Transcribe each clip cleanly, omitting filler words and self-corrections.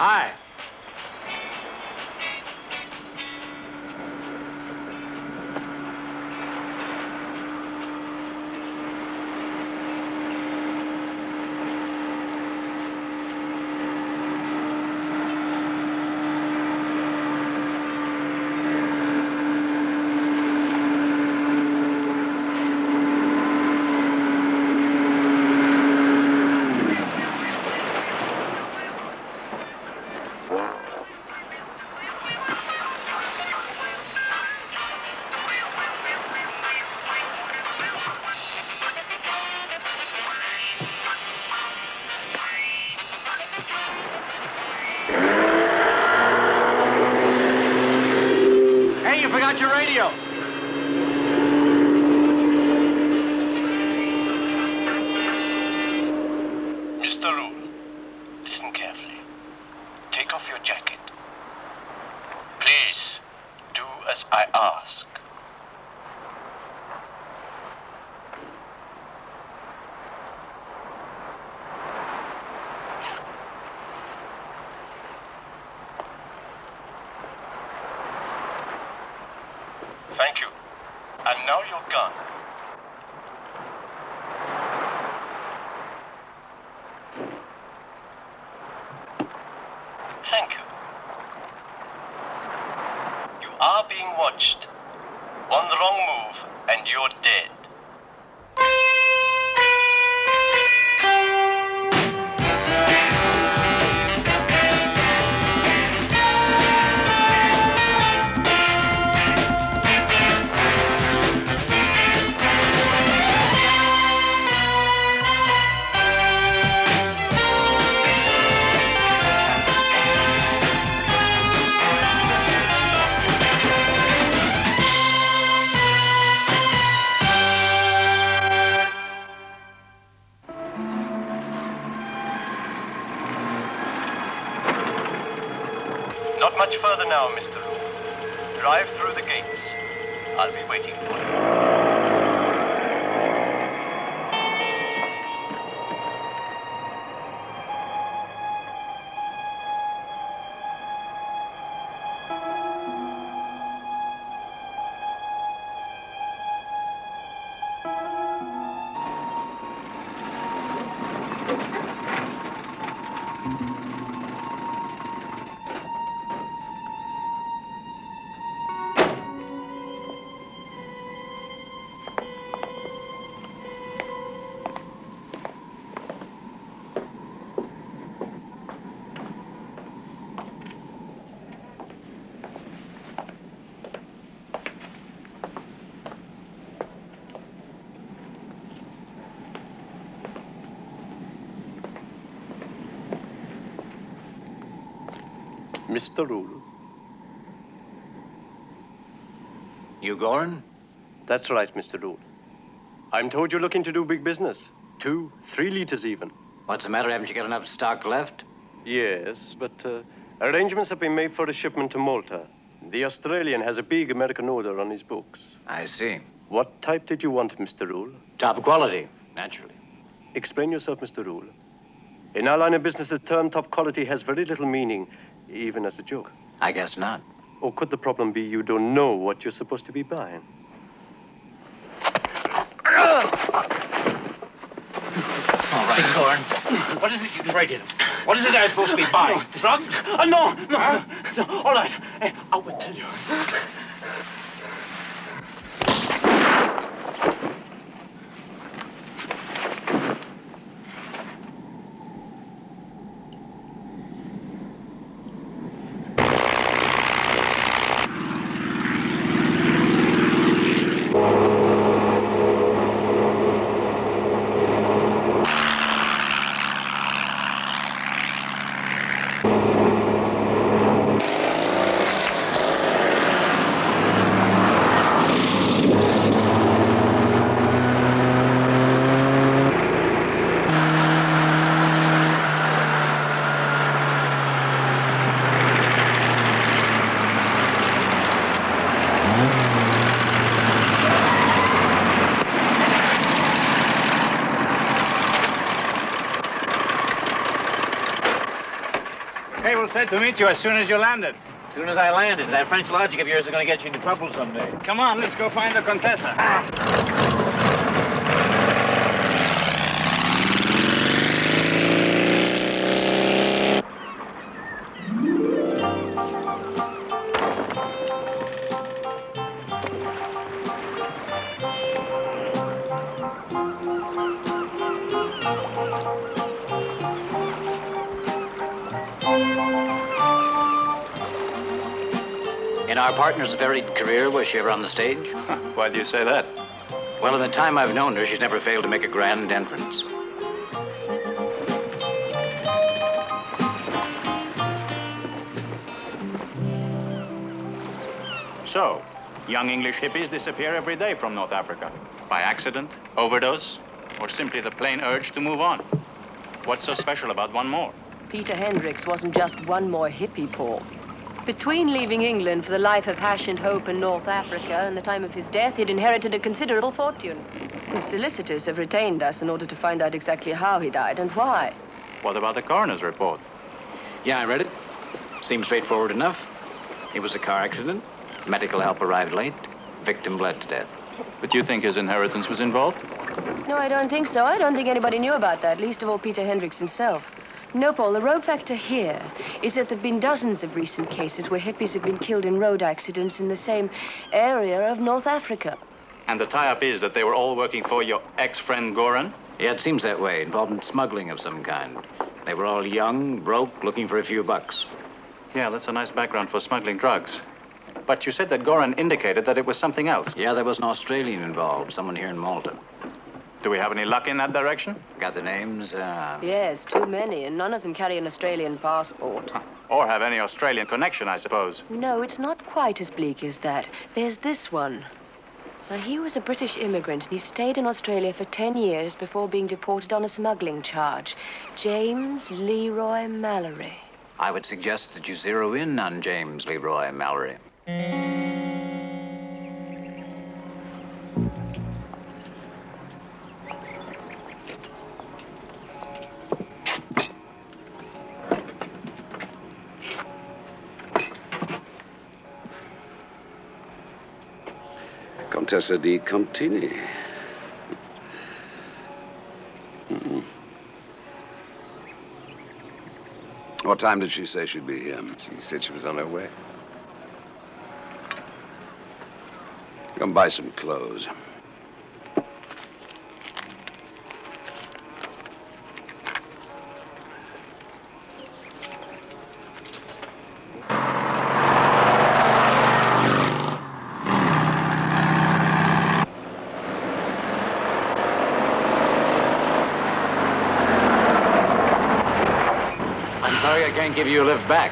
Hi. You forgot your radio. Mr. Rule, listen carefully. Take off your jacket. Please, do as I ask. Thank you. And now your gun. Thank you. You are being watched. One wrong move and you're dead. Not much further now, Mr. Rule. Drive through the gates. I'll be waiting for you. Mr. Rule. You going? That's right, Mr. Rule. I'm told you're looking to do big business. 2, 3 liters even. What's the matter? Haven't you got enough stock left? Yes, but arrangements have been made for a shipment to Malta. The Australian has a big American order on his books. I see. What type did you want, Mr. Rule? Top quality, naturally. Explain yourself, Mr. Rule. In our line of business, the term top quality has very little meaning, even as a joke. I guess not. Or could the problem be you don't know what you're supposed to be buying? All right. Signor, what is it you traded? What is it I'm supposed to be buying? Drugs? No. All right. I will tell you. Glad to meet you as soon as you landed. As soon as I landed. That French logic of yours is going to get you into trouble someday. Come on, let's go find the Contessa. In our partner's varied career, was she ever on the stage? Why do you say that? Well, in the time I've known her, she's never failed to make a grand entrance. So, young English hippies disappear every day from North Africa. By accident, overdose, or simply the plain urge to move on. What's so special about one more? Peter Hendricks wasn't just one more hippie, Paul. Between leaving England for the life of hash and hope in North Africa and the time of his death, he'd inherited a considerable fortune. His solicitors have retained us in order to find out exactly how he died and why. What about the coroner's report? Yeah, I read it. Seems straightforward enough. It was a car accident. Medical help arrived late. Victim bled to death. But you think his inheritance was involved? No, I don't think so. I don't think anybody knew about that, least of all Peter Hendricks himself. No, Paul, the rogue factor here is that there have been dozens of recent cases where hippies have been killed in road accidents in the same area of North Africa. And the tie-up is that they were all working for your ex-friend Goran? Yeah, it seems that way, involved in smuggling of some kind. They were all young, broke, looking for a few bucks. Yeah, that's a nice background for smuggling drugs. But you said that Goran indicated that it was something else. Yeah, there was an Australian involved, someone here in Malta. Do we have any luck in that direction? Got the names? Yes, too many, and none of them carry an Australian passport. Or have any Australian connection, I suppose. No, it's not quite as bleak as that. There's this one. Now, he was a British immigrant, and he stayed in Australia for 10 years before being deported on a smuggling charge. James Leroy Mallory. I would suggest that you zero in on James Leroy Mallory. Contessa di Contini. What time did she say she'd be here? She said she was on her way. Come buy some clothes. Sorry I can't give you a lift back.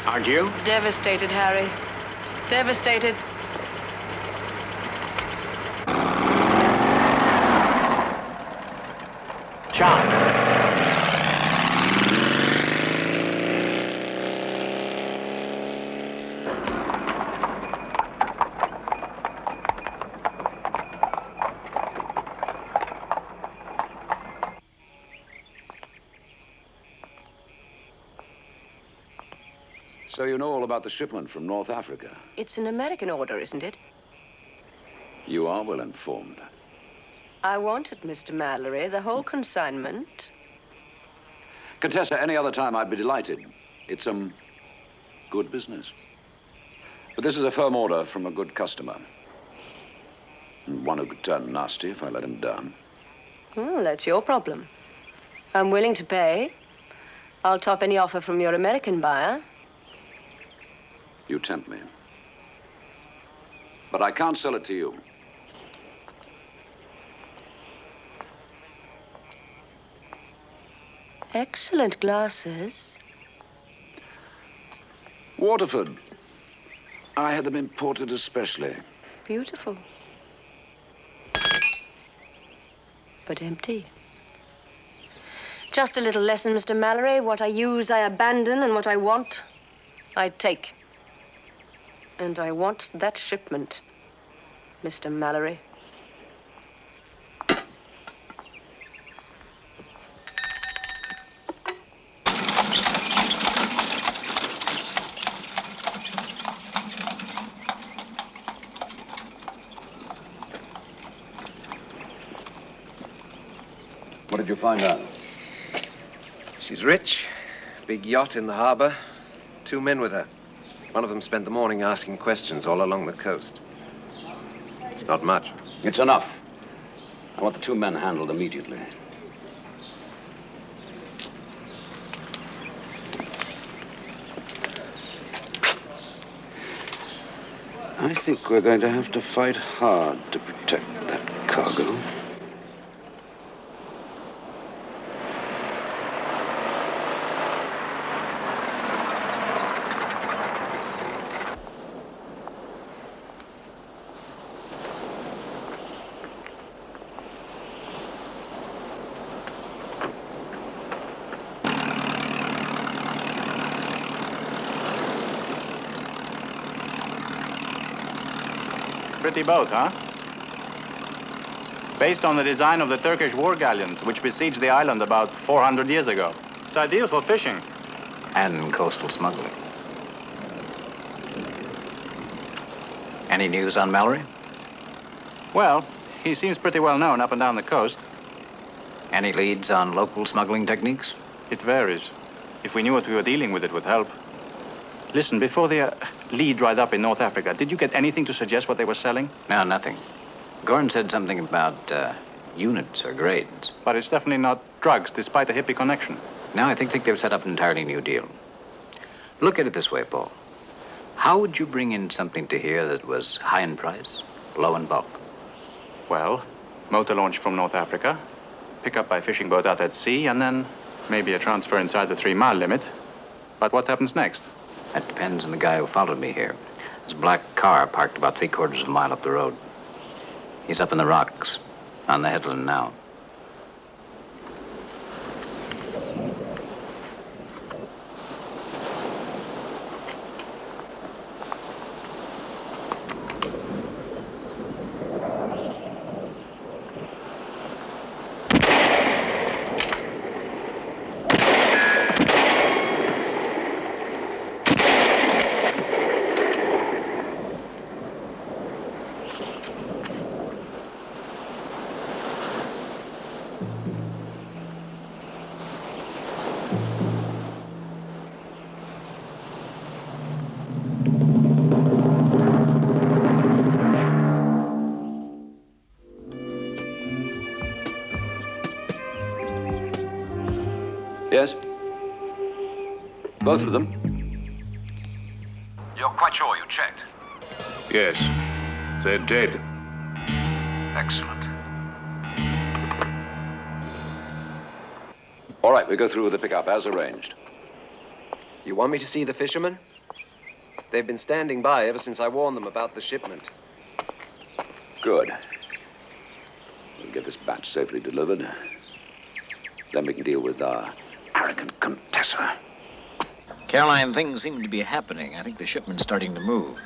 Aren't you? Devastated, Harry. Devastated. John. So you know all about the shipment from North Africa? It's an American order, isn't it? You are well informed. I want it, Mr. Mallory, the whole consignment. Contessa, any other time I'd be delighted. It's, good business. But this is a firm order from a good customer. And one who could turn nasty if I let him down. Well, that's your problem. I'm willing to pay. I'll top any offer from your American buyer. You tempt me. But I can't sell it to you. Excellent glasses. Waterford. I had them imported especially. Beautiful. But empty. Just a little lesson, Mr. Mallory. What I use, I abandon, and what I want, I take. And I want that shipment, Mr. Mallory. What did you find out? She's rich. Big yacht in the harbor. 2 men with her. One of them spent the morning asking questions all along the coast. It's not much. It's enough. I want the 2 men handled immediately. I think we're going to have to fight hard to protect that cargo. Pretty boat, huh? Based on the design of the Turkish war galleons, which besieged the island about 400 years ago. It's ideal for fishing. And coastal smuggling. Any news on Mallory? Well, he seems pretty well known up and down the coast. Any leads on local smuggling techniques? It varies. If we knew what we were dealing with, it would help. Listen, before the lead dried up in North Africa, did you get anything to suggest what they were selling? No, nothing. Gorn said something about units or grades. But it's definitely not drugs, despite the hippie connection. Now I think they've set up an entirely new deal. Look at it this way, Paul. How would you bring in something to here that was high in price, low in bulk? Well, motor launch from North Africa, pick up by fishing boat out at sea, and then maybe a transfer inside the 3-mile limit. But what happens next? That depends on the guy who followed me here. His black car parked about 3/4 of a mile up the road. He's up in the rocks, on the headland now. Yes? Both of them? You're quite sure you checked? Yes. They're dead. Excellent. All right, we go through with the pickup as arranged. You want me to see the fishermen? They've been standing by ever since I warned them about the shipment. Good. We'll get this batch safely delivered. Then we can deal with our arrogant Contessa. Caroline, things seem to be happening. I think the shipment's starting to move.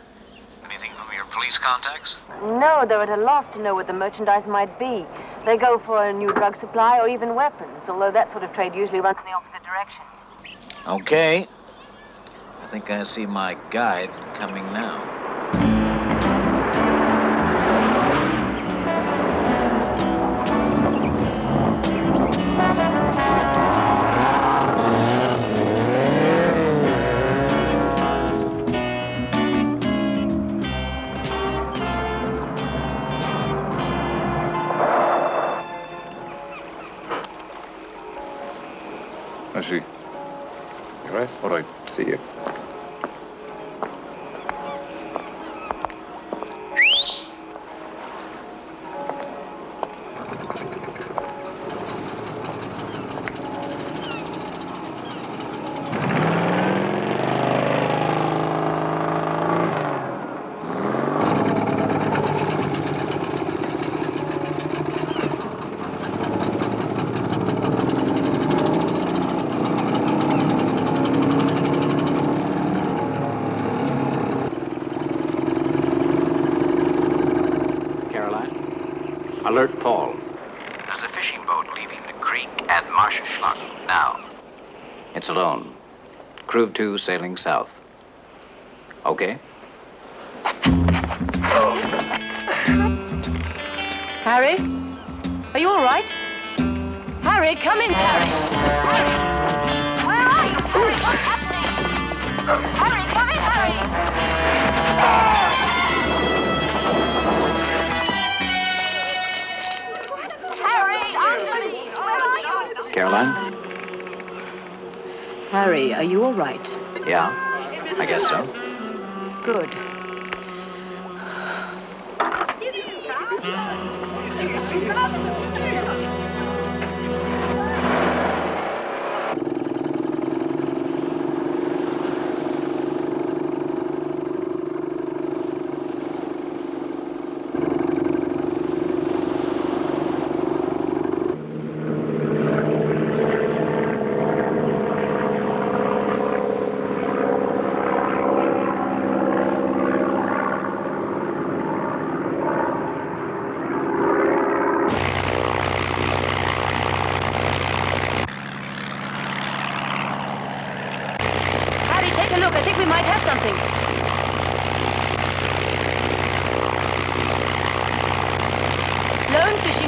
Anything from your police contacts? No, they're at a loss to know what the merchandise might be. They go for a new drug supply or even weapons, although that sort of trade usually runs in the opposite direction. Okay. I think I see my guide coming now. I see. All right? All right. See you. Alert Paul. There's a fishing boat leaving the creek at Marschschlag now. It's alone. Crew of 2 sailing south. Okay? Harry? Are you all right? Harry? Harry, come in, Harry. Harry! Where are you, Harry? What's happening? Harry, come in, Harry! Harry, answer me! Where are you? Caroline? Harry, are you all right? Yeah, I guess so. Good.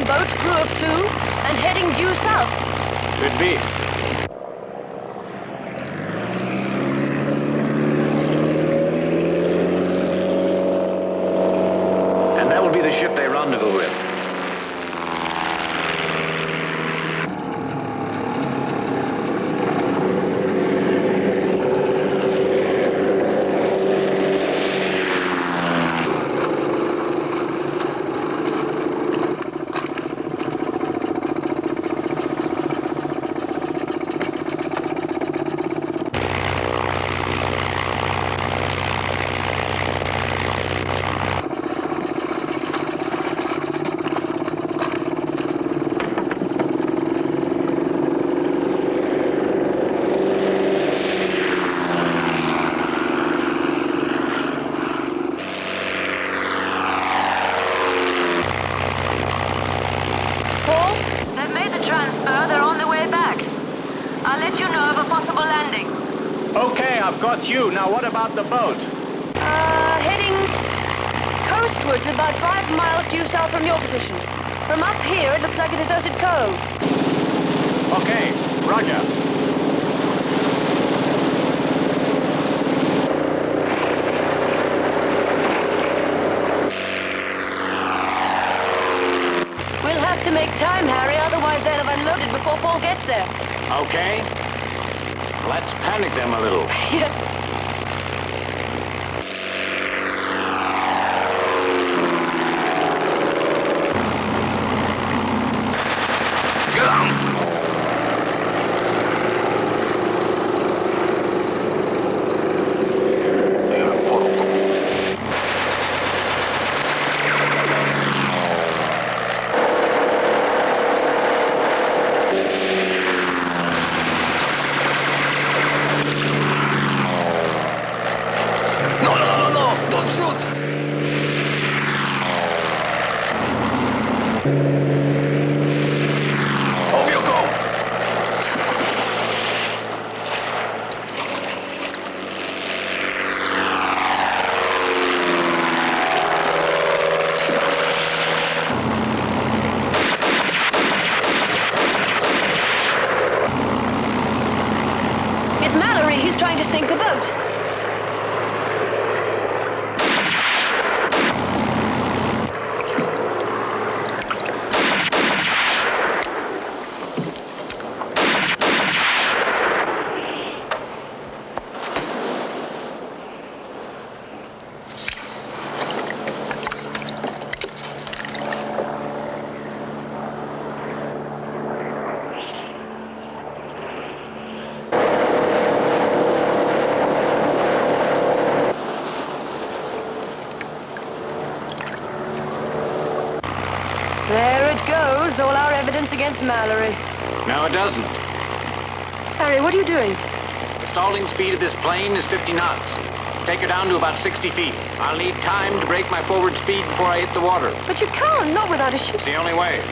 Boat, crew of 2, and heading due south. Could be. And that will be the ship they rendezvous with. You. Now, what about the boat? Heading coastwards about 5 miles due south from your position. From up here, it looks like a deserted cove. Okay, roger. We'll have to make time, Harry, otherwise they'll have unloaded before Paul gets there. Okay. Let's panic them a little. Yeah. It's Mallory. He's trying to sink the boat. There it goes, all our evidence against Mallory. No, it doesn't. Harry, what are you doing? The stalling speed of this plane is 50 knots. Take her down to about 60 feet. I'll need time to break my forward speed before I hit the water. But you can't, not without a ship. It's the only way.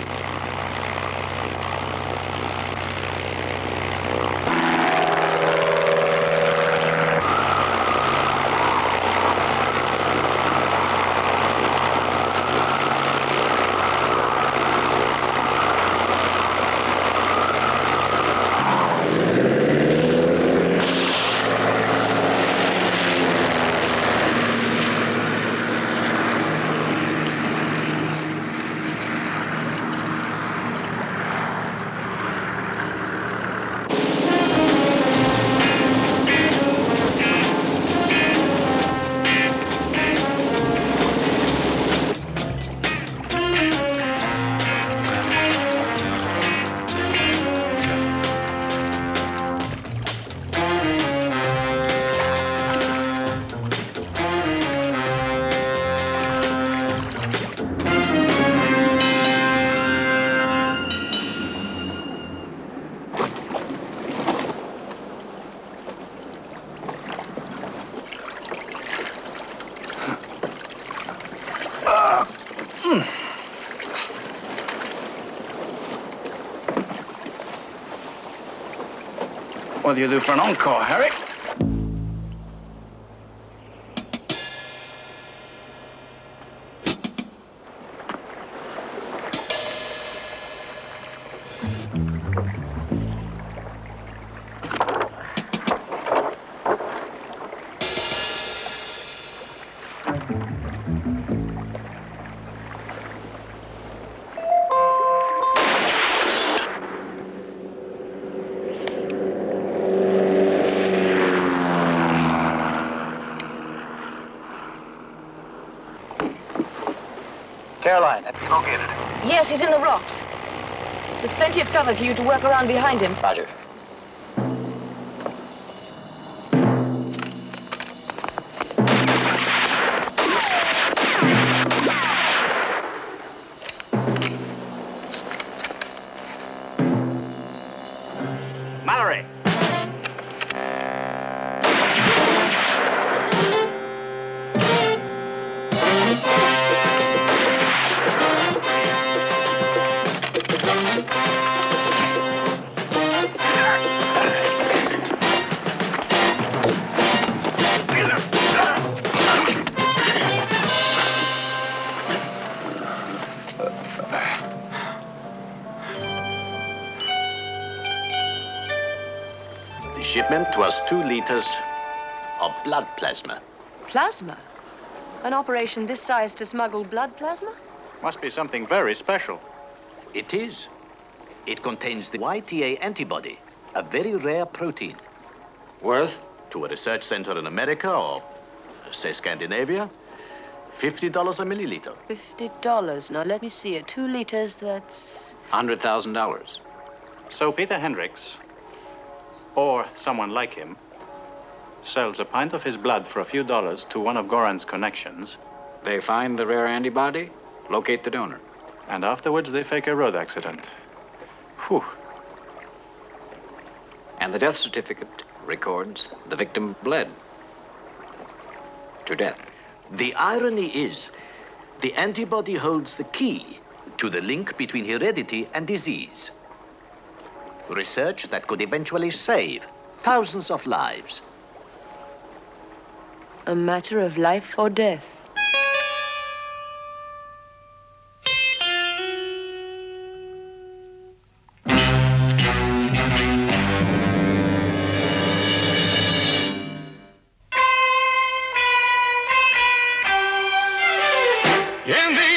What do you do for an encore, Harry? Caroline, have you located him? Yes, he's in the rocks. There's plenty of cover for you to work around behind him. Roger. Mallory! The shipment was 2 liters of blood plasma. Plasma? An operation this size to smuggle blood plasma? Must be something very special. It is. It contains the YTA antibody, a very rare protein. Worth? To a research center in America or, say, Scandinavia, $50 a milliliter. $50. Now, let me see it. 2 liters, that's... $100,000. So Peter Hendricks, or someone like him, sells a pint of his blood for a few dollars to one of Goran's connections. They find the rare antibody, locate the donor. And afterwards they fake a road accident. Whew. And the death certificate records the victim bled to death. The irony is, the antibody holds the key to the link between heredity and disease. Research that could eventually save thousands of lives. A matter of life or death. In the